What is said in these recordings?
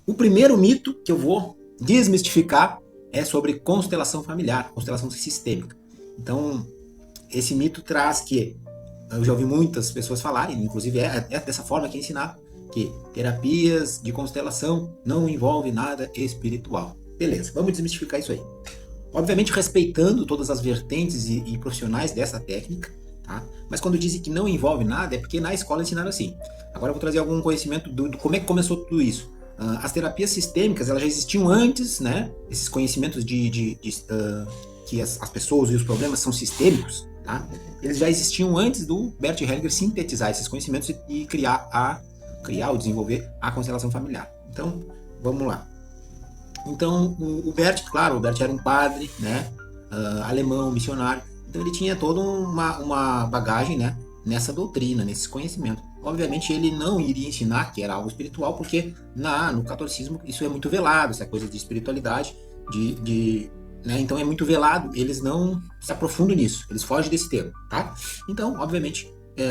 O primeiro mito que eu vou desmistificar é sobre constelação familiar, constelação sistêmica. Então, esse mito traz que eu já ouvi muitas pessoas falarem, inclusive é dessa forma que é ensinado, que terapias de constelação não envolvem nada espiritual. Beleza, vamos desmistificar isso aí. Obviamente respeitando todas as vertentes e profissionais dessa técnica, tá? Mas quando dizem que não envolve nada, é porque na escola ensinaram assim. Agora eu vou trazer algum conhecimento do como é que começou tudo isso. As terapias sistêmicas, elas já existiam antes, né? Esses conhecimentos que as pessoas e os problemas são sistêmicos, tá? Eles já existiam antes do Bert Hellinger sintetizar esses conhecimentos e criar ou desenvolver a constelação familiar. Então, vamos lá. Então, o Bert, claro, o Bert era um padre, né? Alemão, missionário. Então, ele tinha toda uma bagagem, né? Nessa doutrina, nesse conhecimento. Obviamente, ele não iria ensinar que era algo espiritual, porque no catolicismo isso é muito velado, essa coisa de espiritualidade, né? Então, é muito velado, eles não se aprofundam nisso, eles fogem desse termo, tá? Então, obviamente,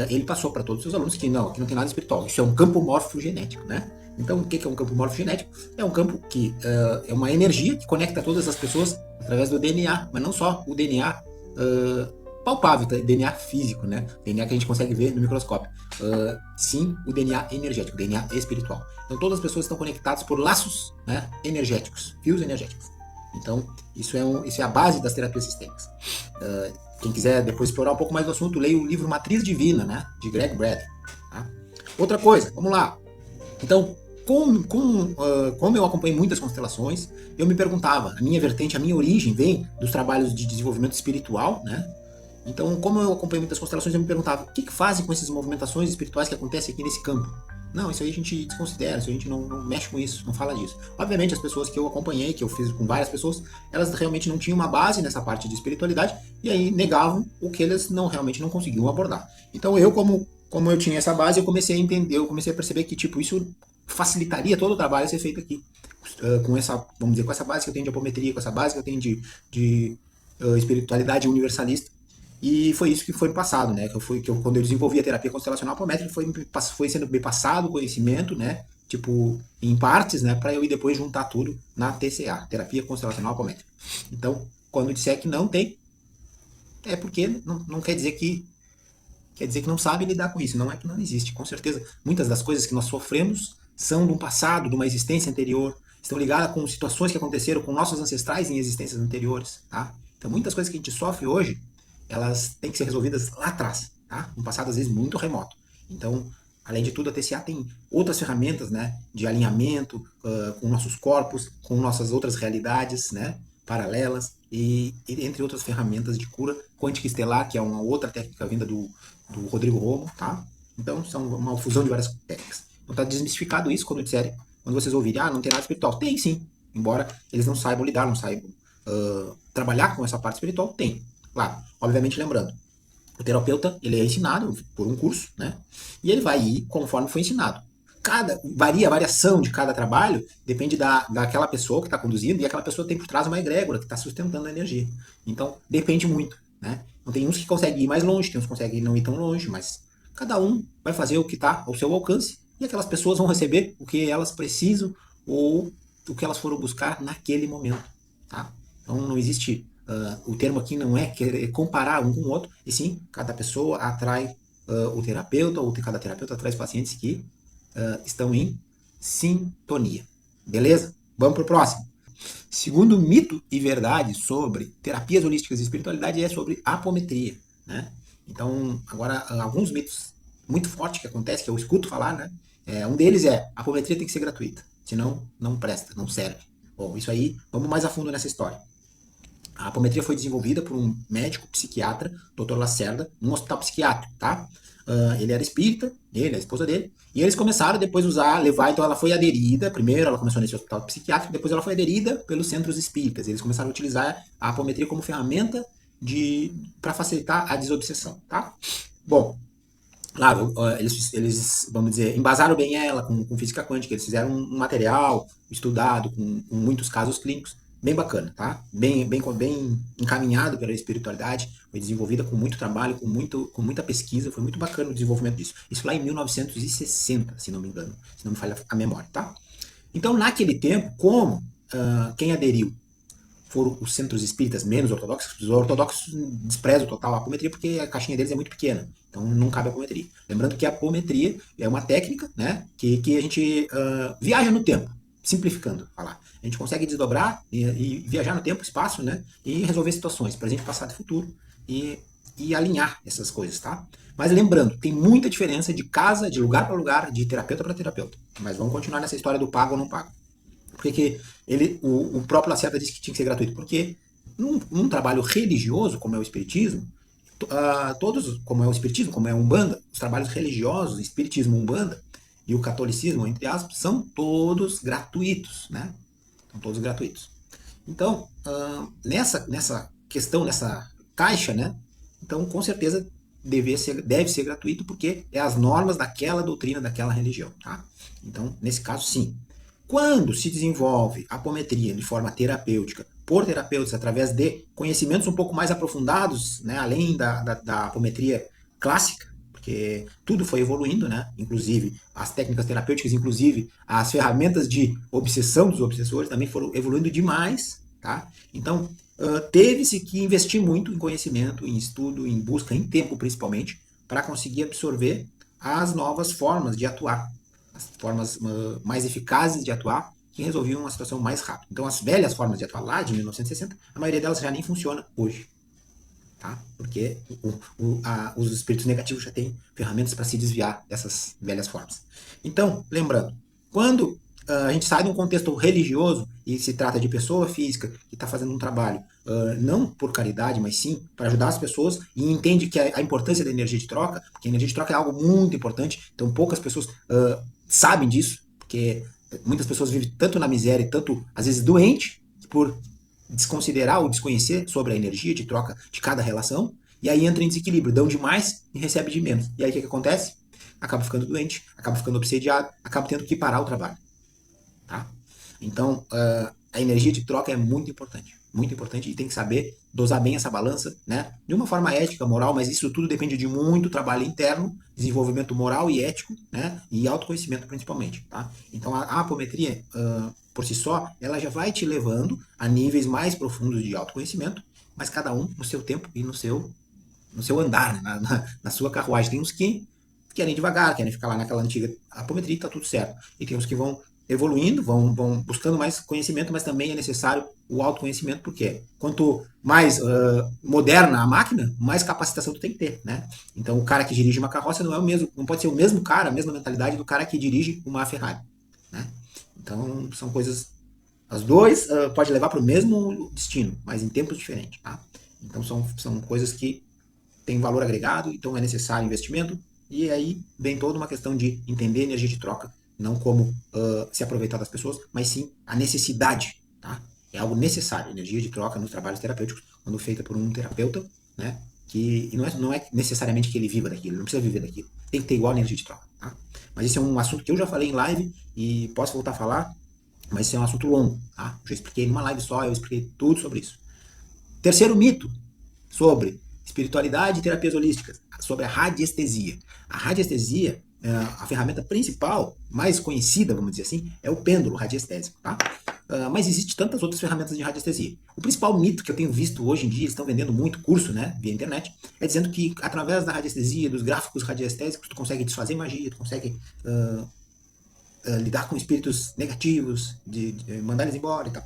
ele passou para todos os seus alunos que não tem nada espiritual, isso é um campo morfogenético, né? Então, o que é um campo morfogenético? É um campo que é uma energia que conecta todas as pessoas através do DNA, mas não só o DNA palpável, tá? DNA físico, né? DNA que a gente consegue ver no microscópio. Sim, o DNA energético, o DNA espiritual. Então, todas as pessoas estão conectadas por laços, né, energéticos, fios energéticos. Então, isso é a base das terapias sistêmicas. Quem quiser depois explorar um pouco mais do assunto, leia o livro Matriz Divina, né, de Greg Braden. Tá? Outra coisa, vamos lá. Então, como eu acompanhei muitas constelações, eu me perguntava, a minha vertente, a minha origem vem dos trabalhos de desenvolvimento espiritual, né? Então, como eu acompanhei muitas constelações, eu me perguntava, o que fazem com essas movimentações espirituais que acontecem aqui nesse campo? Não, isso aí a gente desconsidera, isso a gente não mexe com isso, não fala disso. Obviamente, as pessoas que eu acompanhei, que eu fiz com várias pessoas, elas realmente não tinham uma base nessa parte de espiritualidade e aí negavam o que elas realmente não conseguiam abordar. Então, como eu tinha essa base, eu comecei a entender, eu comecei a perceber que, tipo, isso facilitaria todo o trabalho a ser feito aqui. Com essa, vamos dizer, com essa base que eu tenho de apometria, com essa base que eu tenho de espiritualidade universalista. E foi isso que foi passado, né? Quando eu desenvolvi a terapia constelacional apométrica, foi sendo me passado o conhecimento, né? Tipo, em partes, né? Para eu ir depois juntar tudo na TCA, terapia constelacional apométrica. Então, quando eu disser que não tem, é porque não quer dizer que não sabe lidar com isso. Não é que não existe. Com certeza, muitas das coisas que nós sofremos são de um passado, de uma existência anterior, estão ligadas com situações que aconteceram com nossos ancestrais em existências anteriores, tá? Então, muitas coisas que a gente sofre hoje, elas têm que ser resolvidas lá atrás, tá? Um passado, às vezes, muito remoto. Então, além de tudo, a TCA tem outras ferramentas, né, de alinhamento com nossos corpos, com nossas outras realidades, né, paralelas, e entre outras ferramentas de cura quântica estelar, que é uma outra técnica vinda do Rodrigo Romo, tá? Então, são uma fusão de várias técnicas. Então, tá desmistificado isso quando vocês ouvirem, não tem nada espiritual. Tem sim, embora eles não saibam lidar, não saibam trabalhar com essa parte espiritual, tem. Claro, obviamente lembrando, o terapeuta, ele é ensinado por um curso, né? E ele vai ir conforme foi ensinado. A variação de cada trabalho depende daquela pessoa que está conduzindo e aquela pessoa tem por trás uma egrégora que está sustentando a energia. Então, depende muito, né? Então, tem uns que conseguem ir mais longe, tem uns que conseguem não ir tão longe, mas cada um vai fazer o que está ao seu alcance e aquelas pessoas vão receber o que elas precisam ou o que elas foram buscar naquele momento, tá? Então, não existe o termo aqui não é querer comparar um com o outro, e sim, cada pessoa atrai o terapeuta, ou cada terapeuta traz pacientes que estão em sintonia. Beleza? Vamos para o próximo. Segundo mito e verdade sobre terapias holísticas e espiritualidade é sobre apometria, né? Então, agora, alguns mitos muito fortes que acontecem, que eu escuto falar, né? Um deles é, a apometria tem que ser gratuita, senão não presta, não serve. Bom, isso aí, vamos mais a fundo nessa história. A apometria foi desenvolvida por um médico psiquiatra, Dr. Lacerda, num hospital psiquiátrico, tá? Ele era espírita, ele, a esposa dele, e eles começaram depois então ela foi aderida, primeiro ela começou nesse hospital psiquiátrico, depois ela foi aderida pelos centros espíritas. Eles começaram a utilizar a apometria como ferramenta para facilitar a desobsessão, tá? Bom, claro, eles, vamos dizer, embasaram bem ela com física quântica, eles fizeram um material estudado com muitos casos clínicos, bem bacana, tá? Bem encaminhado pela espiritualidade, foi desenvolvida com muito trabalho, com muita pesquisa, foi muito bacana o desenvolvimento disso. Isso lá em 1960, se não me engano, se não me falha a memória, tá? Então, naquele tempo, como quem aderiu foram os centros espíritas menos ortodoxos, os ortodoxos desprezam total a apometria porque a caixinha deles é muito pequena, então não cabe a apometria. Lembrando que a apometria é uma técnica, né, que a gente viaja no tempo, simplificando falar. A gente consegue desdobrar e viajar no tempo, espaço, né, e resolver situações, presente, passado e futuro, e alinhar essas coisas, tá? Mas lembrando, tem muita diferença de casa, de lugar para lugar, de terapeuta para terapeuta. Mas vamos continuar nessa história do pago ou não pago. Por que, que o próprio Lacerda disse que tinha que ser gratuito? Porque num trabalho religioso, como é o Espiritismo, todos, como é o Espiritismo, como é a Umbanda, os trabalhos religiosos, Espiritismo, Umbanda e o catolicismo, entre aspas, são todos gratuitos, né? São todos gratuitos. Então, nessa questão, nessa caixa, né? Então, com certeza, deve ser gratuito porque é as normas daquela doutrina, daquela religião, tá? Então, nesse caso, sim. Quando se desenvolve a apometria de forma terapêutica por terapeutas através de conhecimentos um pouco mais aprofundados, né, além da apometria clássica, porque tudo foi evoluindo, né, inclusive as técnicas terapêuticas, inclusive as ferramentas de obsessão dos obsessores também foram evoluindo demais, tá? Então, teve-se que investir muito em conhecimento, em estudo, em busca, em tempo principalmente, para conseguir absorver as novas formas de atuar, as formas mais eficazes de atuar que resolviam uma situação mais rápido. Então, as velhas formas de atuar lá de 1960, a maioria delas já nem funciona hoje, tá? Porque os espíritos negativos já têm ferramentas para se desviar dessas velhas formas. Então, lembrando, quando a gente sai de um contexto religioso e se trata de pessoa física que está fazendo um trabalho não por caridade, mas sim para ajudar as pessoas e entende que a importância da energia de troca, porque a energia de troca é algo muito importante, então poucas pessoas sabem disso, porque muitas pessoas vivem tanto na miséria e tanto, às vezes, doente, por desconsiderar ou desconhecer sobre a energia de troca de cada relação, e aí entra em desequilíbrio, dão demais e recebe de menos. E aí o que acontece? Acaba ficando doente, acaba ficando obsediado, acaba tendo que parar o trabalho. Tá? Então, a energia de troca é muito importante e tem que saber dosar bem essa balança, né? De uma forma ética, moral, mas isso tudo depende de muito trabalho interno, desenvolvimento moral e ético, né? E autoconhecimento principalmente, tá? Então, a apometria, por si só, ela já vai te levando a níveis mais profundos de autoconhecimento, mas cada um no seu tempo e no seu andar, né? Na sua carruagem. Tem uns que querem devagar, querem ficar lá naquela antiga apometria e tá tudo certo. E tem uns que vão evoluindo, vão buscando mais conhecimento, mas também é necessário o autoconhecimento, porque quanto mais moderna a máquina, mais capacitação tu tem que ter, né? Então o cara que dirige uma carroça não é o mesmo, não pode ser o mesmo cara, a mesma mentalidade do cara que dirige uma Ferrari, né? Então são coisas, as dois pode levar para o mesmo destino, mas em tempos diferentes, tá? Então são coisas que têm valor agregado, então é necessário investimento, e aí vem toda uma questão de entender energia de troca, não como se aproveitar das pessoas, mas sim a necessidade, tá? É algo necessário, energia de troca nos trabalhos terapêuticos, quando feita por um terapeuta, né? Que e não é necessariamente que ele viva daquilo, ele não precisa viver daquilo. Tem que ter igual energia de troca, tá? Mas esse é um assunto que eu já falei em live e posso voltar a falar, mas esse é um assunto longo, tá? Eu já expliquei numa live só, eu expliquei tudo sobre isso. Terceiro mito sobre espiritualidade e terapias holísticas, sobre a radiestesia. A radiestesia, a ferramenta principal, mais conhecida, vamos dizer assim, é o pêndulo radiestésico, tá? Mas existem tantas outras ferramentas de radiestesia. O principal mito que eu tenho visto hoje em dia, eles estão vendendo muito curso, né, via internet, é dizendo que através da radiestesia, dos gráficos radiestésicos, tu consegue desfazer magia, tu consegue lidar com espíritos negativos, de mandar eles embora e tal.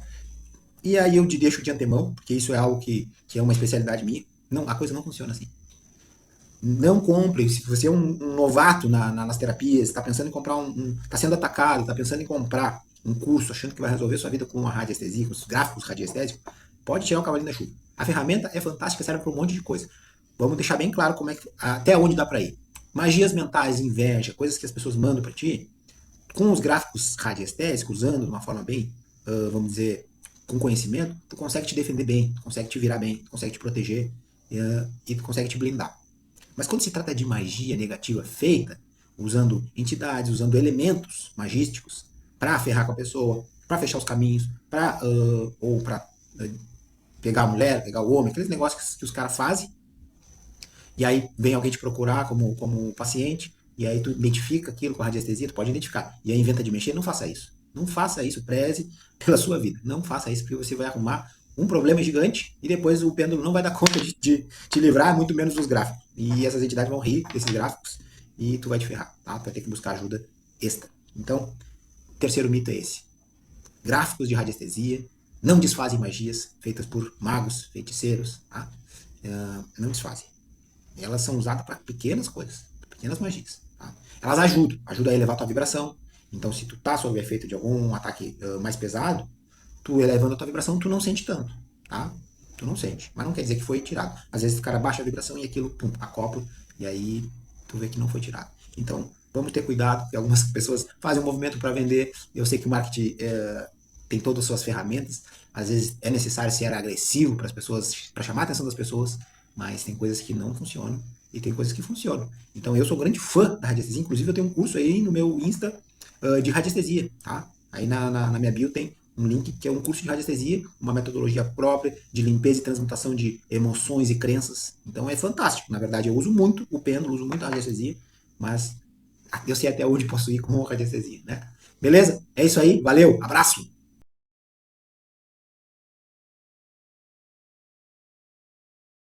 E aí eu te deixo de antemão, porque isso é algo que é uma especialidade minha. Não, a coisa não funciona assim. Não compre, se você é um novato nas terapias, está pensando em comprar está sendo atacado, está pensando em comprar um curso, achando que vai resolver sua vida com uma radiestesia, com os gráficos radiestésicos, pode tirar o cavalinho da chuva. A ferramenta é fantástica, serve para um monte de coisa. Vamos deixar bem claro como até onde dá para ir. Magias mentais, inveja, coisas que as pessoas mandam para ti, com os gráficos radiestésicos, usando de uma forma bem, vamos dizer, com conhecimento, tu consegue te defender bem, tu consegue te virar bem, tu consegue te proteger e tu consegue te blindar. Mas quando se trata de magia negativa feita, usando entidades, usando elementos magísticos para ferrar com a pessoa, para fechar os caminhos, ou para pegar a mulher, pegar o homem, aqueles negócios que os caras fazem, e aí vem alguém te procurar como paciente, e aí tu identifica aquilo com a radiestesia, tu pode identificar, e aí inventa de mexer, não faça isso. Não faça isso, preze pela sua vida. Não faça isso, porque você vai arrumar um problema gigante e depois o pêndulo não vai dar conta de te livrar, muito menos dos gráficos. E essas entidades vão rir desses gráficos e tu vai te ferrar, tá? Tu vai ter que buscar ajuda extra. Então, o terceiro mito é esse. Gráficos de radiestesia não desfazem magias feitas por magos, feiticeiros, tá? Não desfazem. Elas são usadas para pequenas coisas, pequenas magias. Tá? Elas ajudam a elevar a tua vibração. Então, se tu tá sob o efeito de algum ataque mais pesado, tu elevando a tua vibração, tu não sente tanto, tá? Tu não sente. Mas não quer dizer que foi tirado. Às vezes o cara baixa a vibração e aquilo, pum, acopla, e aí tu vê que não foi tirado. Então, vamos ter cuidado, porque algumas pessoas fazem um movimento para vender. Eu sei que o marketing tem todas as suas ferramentas. Às vezes é necessário ser agressivo para as pessoas, para chamar a atenção das pessoas, mas tem coisas que não funcionam e tem coisas que funcionam. Então, eu sou um grande fã da radiestesia. Inclusive, eu tenho um curso aí no meu Insta de radiestesia, tá? Aí na minha bio tem um link que é um curso de radiestesia, uma metodologia própria de limpeza e transmutação de emoções e crenças. Então é fantástico. Na verdade, eu uso muito o pêndulo, uso muito a radiestesia, mas eu sei até onde posso ir com a radiestesia, né? Beleza? É isso aí. Valeu. Abraço.